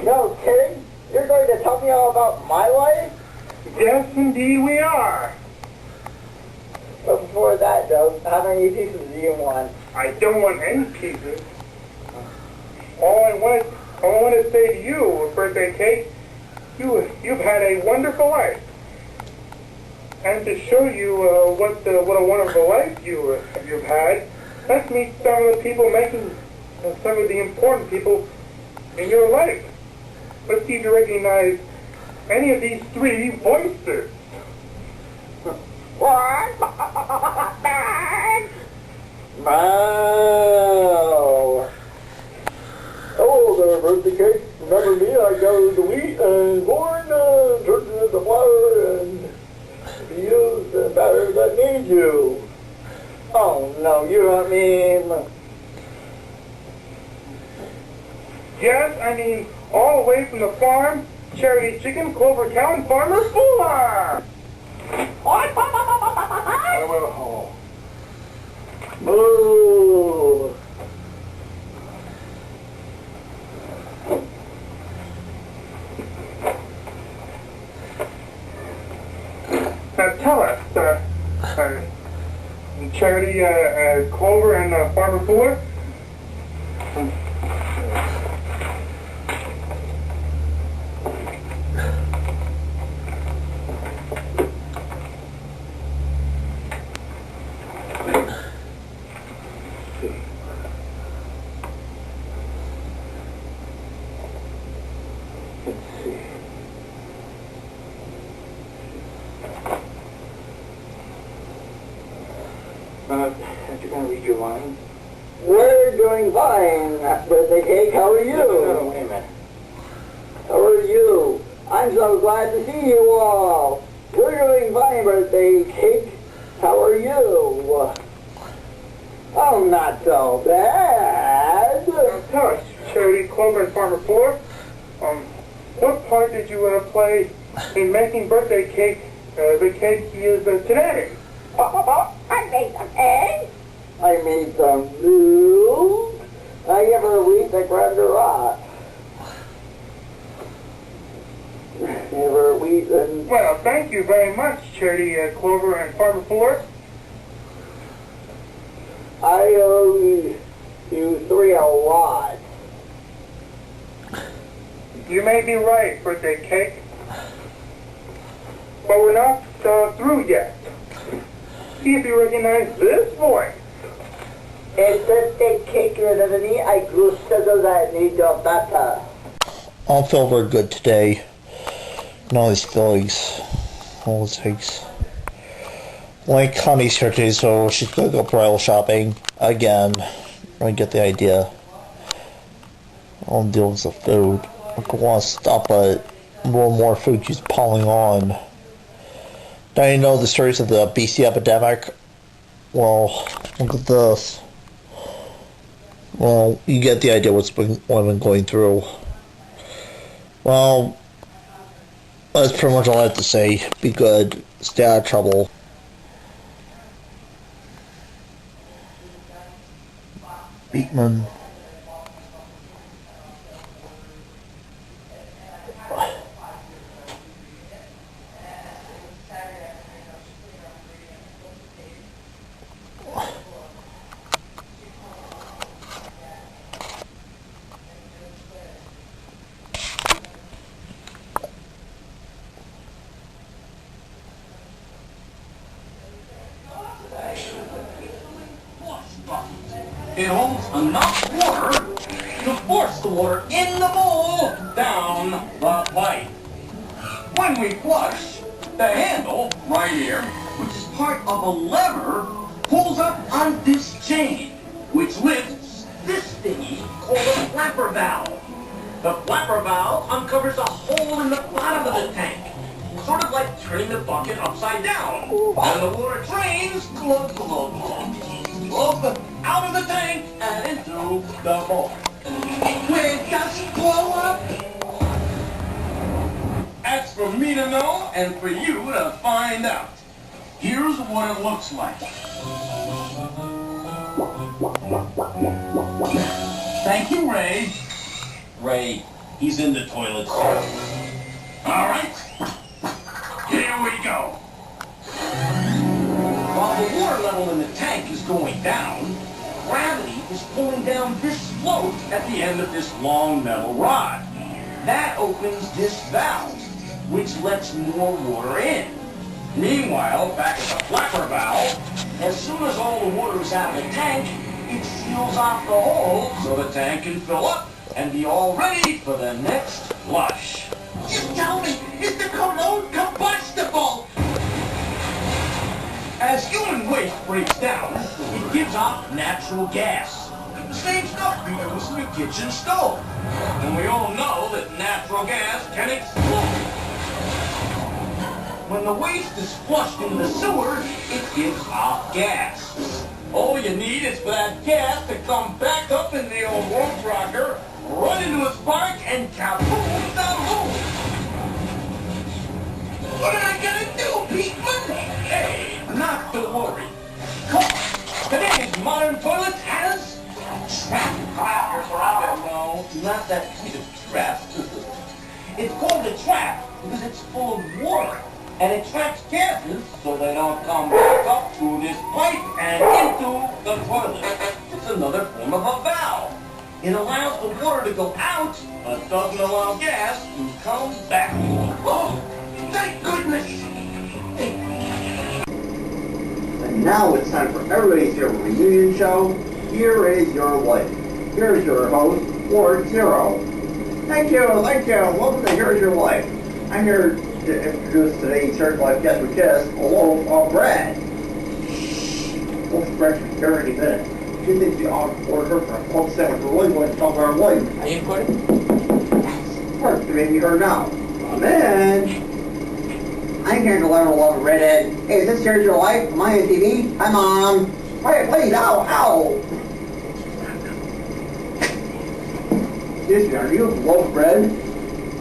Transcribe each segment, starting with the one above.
No kidding? You're going to tell me all about my life? Yes, indeed we are. But before that, though, how many pieces do you want? I don't want any pieces. All I want to say to you, birthday cake, you've had a wonderful life. And to show you what a wonderful life you've had, let's meet some of the people making some of the important people in your life. Let's see if you recognize any of these three voices. What? Wow. Hello there, birthday cake. Remember me? I gathered the wheat and corn, turned it into flour, and used the batter that needs you. Oh no, you don't mean... Yes, I mean all the way from the farm, Charity Chicken, Clover Cow, and Farmer Fuller. Boo! Now tell us, Charity, Clover, and Farmer Fuller. Aren't you going to read your line? We're doing fine, birthday cake. How are you? No, wait a minute. How are you? I'm so glad to see you all. We're doing fine, birthday cake. How are you? Oh, not so bad. Tell us, Charity, Clover, and Farmer Fuller, what part did you play in making birthday cake the cake he is today? I made some eggs. I made some noodles. I ever wheat that grabbed a rock. Never wheat and... Well, thank you very much, Charity, Clover, and Farmer Fuller. I owe you three a lot. You may be right, birthday cake. But we're not through yet. See if you recognize this voice. El birthday cake de I gusto that need your butter. I don't feel very good today. No, these feelings. All it takes. Like Connie's here today, so she's gonna go bridal shopping again. I get the idea. I'll deal with the food. I want to stop it. More and more food keeps piling on. Now you know the stories of the BC epidemic. Well, look at this. Well, you get the idea what I've been going through. Well, that's pretty much all I have to say. Be good. Stay out of trouble. Beekman. It holds enough water to force the water in the bowl down the pipe. When we flush, the handle right here, which is part of a lever, pulls up on this chain, which lifts this thingy called a flapper valve. The flapper valve uncovers a hole in the bottom of the tank, sort of like turning the bucket upside down. And the water drains, glug, glug, glug, glug, out of the tank and into the bowl. Will it just blow up? That's for me to know and for you to find out. Here's what it looks like. Thank you, Ray. Ray, he's in the toilet soon. All right, here we go. While the water level in the tank is going down, gravity is pulling down this float at the end of this long metal rod. That opens this valve, which lets more water in. Meanwhile, back at the flapper valve, as soon as all the water is out of the tank, it seals off the hole so the tank can fill up and be all ready for the next flush. You tell me, is the cologne combustible? As human waste breaks down, it gives off natural gas. The same stuff we use in the kitchen stove. And we all know that natural gas can explode. When the waste is flushed into the sewer, it gives off gas. All you need is for that gas to come back up in the old rope rocker, run into a spark, and kaboom, the hole. What am I gonna do, Beekman? Hey, not to worry. Come on. Today's modern toilet has trap clappers around it. No, not that kind of trap. It's called a trap because it's full of water. And it traps gases so they don't come back up through this pipe and into the toilet. It's another form of a valve. It allows the water to go out, but doesn't allow gas to come back. Oh, thank goodness! And now it's time for everybody's here reunion show. Here is your life. Here's your host, Ward Zero. Thank you. Welcome to Here's Your Life. I'm here to introduce today's Here's Life guest, which is a loaf of bread. Loaf of bread for 30 minutes. She thinks you ought to order her for a club sandwich. We're really going to talk about our life. Are you recording? Of course, you may be heard now. Come in. I'm here to learn a lot of redhead. Hey, is this Here's Your Life? Am I on TV? Hi, Mom. Quiet, please. Ow. Excuse me, are you a loaf of bread?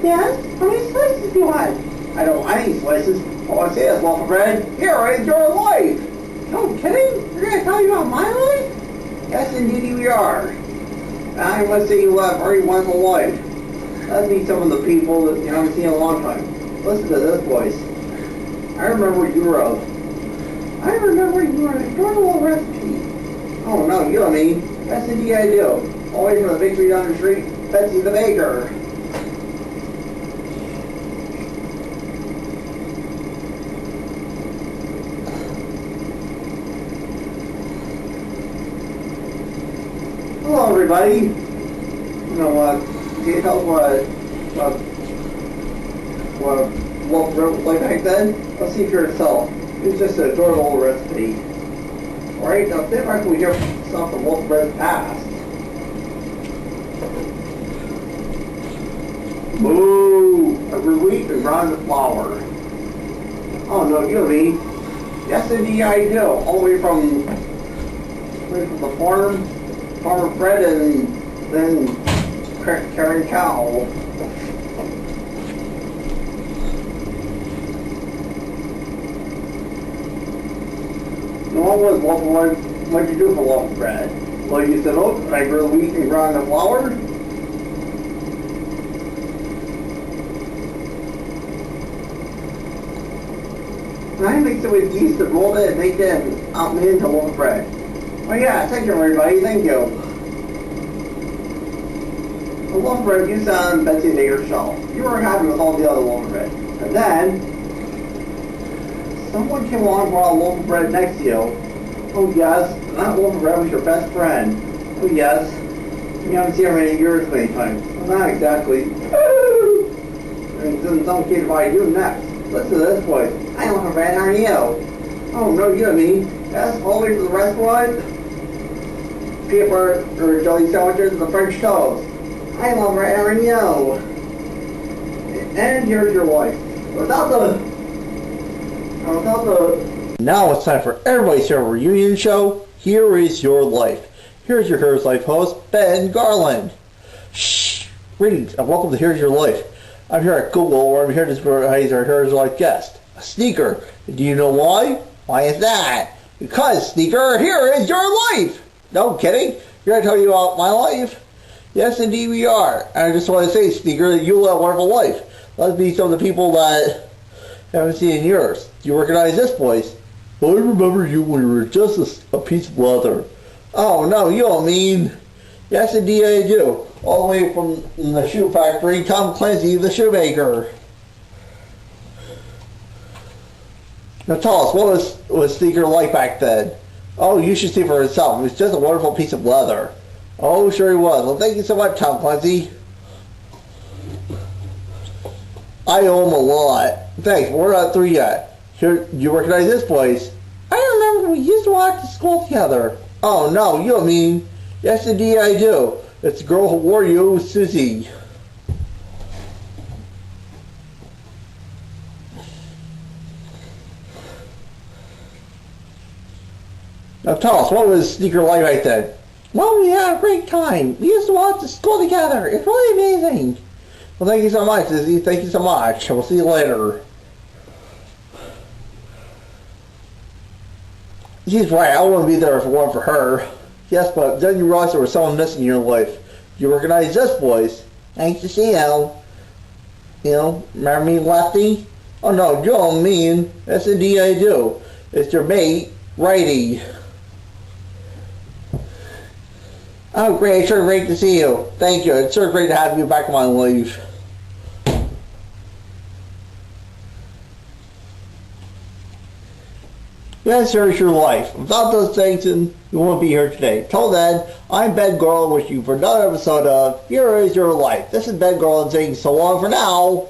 Yes. How many slices do you want? I don't want any slices. All I say is loaf of bread. Here is your life. No kidding? You're going to tell me about my life? Yes, indeed we are. I must say you have a very wonderful life. Let's meet some of the people that you haven't seen in a long time. Listen to this voice. I remember you wrote. I remember you were an adorable recipe. Oh no, you know me. Yes, indeed I do. Always from the bakery down the street, Betsy the Baker. Hello, everybody. You know what? Can you tell what bread was like back then? Let's see for yourself. It's just an adorable recipe. Alright, now sit back and we hear stuff from loaf bread's past. Moo! Every week and grind the flour. Oh no, you know me. Yes, indeed I do. All the way from the farmer Fred, and then Karen Cow. No one was what'd you do for loaf of bread? Well, you said, oh, I grew wheat and grind the flour. And I mixed it with yeast and rolled it and baked it and out made into loaf of bread. Oh yeah, thank you everybody, thank you. The loaf of bread you saw on Betsy Baker's shelf. You were happy with all the other loaf of bread. And then, someone came along and brought a loaf of bread next to you. Oh yes, that loaf of bread was your best friend. Oh yes, you haven't seen her in years many times. Well, not exactly. And then some kid invited you next. Listen to this voice. I loaf of bread, how are you? Oh no, you know me. Yes, all the way to the restaurant. Peanut butter or jelly sandwiches and the French toast. I love bread, how are you? And here's your wife. Without the... Now it's time for everybody's here reunion show. Here is your life. Here's your Here's Life host, Ben Garland. Shh. Greetings and welcome to Here's Your Life. I'm here at Google where I'm here to surprise our Here's Your Life guest, a sneaker. Do you know why? Why is that? Because, sneaker, here is your life. No kidding. Here I tell you about my life. Yes, indeed we are. And I just want to say, Sneaker, that you live a wonderful life. Let's meet some of the people that haven't seen yours. Do you recognize this voice? I remember you when you were just a piece of leather. Oh, no, you don't mean... Yes, indeed I do. All the way from the shoe factory, Tom Clancy, the shoemaker. Now tell us, what was Sneaker like back then? Oh, you should see for yourself. It was just a wonderful piece of leather. Oh, sure he was. Well, thank you so much, Tom Clancy. I owe him a lot. Thanks, we're not through yet. Here, you recognize this voice? I remember we used to walk to school together. Oh, no, you don't mean... Yes, indeed I do. It's the girl who wore you, Susie. Now tell us, what was Sneaker like right then? Well, we had a great time. We used to walk to school together. It's really amazing. Well, thank you so much, Susie. Thank you so much. We'll see you later. She's right. I wouldn't be there if it weren't for her. Yes, but then you realize there was someone missing in your life. You recognize this voice. Thanks to see you. You know, remember me, Lefty? Oh no, you don't mean. Yes, indeed I do. It's your mate, Righty. Oh great, sure great to see you. Thank you. It's sure great to have you back in my life. Yes, sir, it's your life. Without those things, you won't be here today. Till then, I'm Ben Garland wishing you for another episode of Here Is Your Life. This is Ben Garland saying so long for now.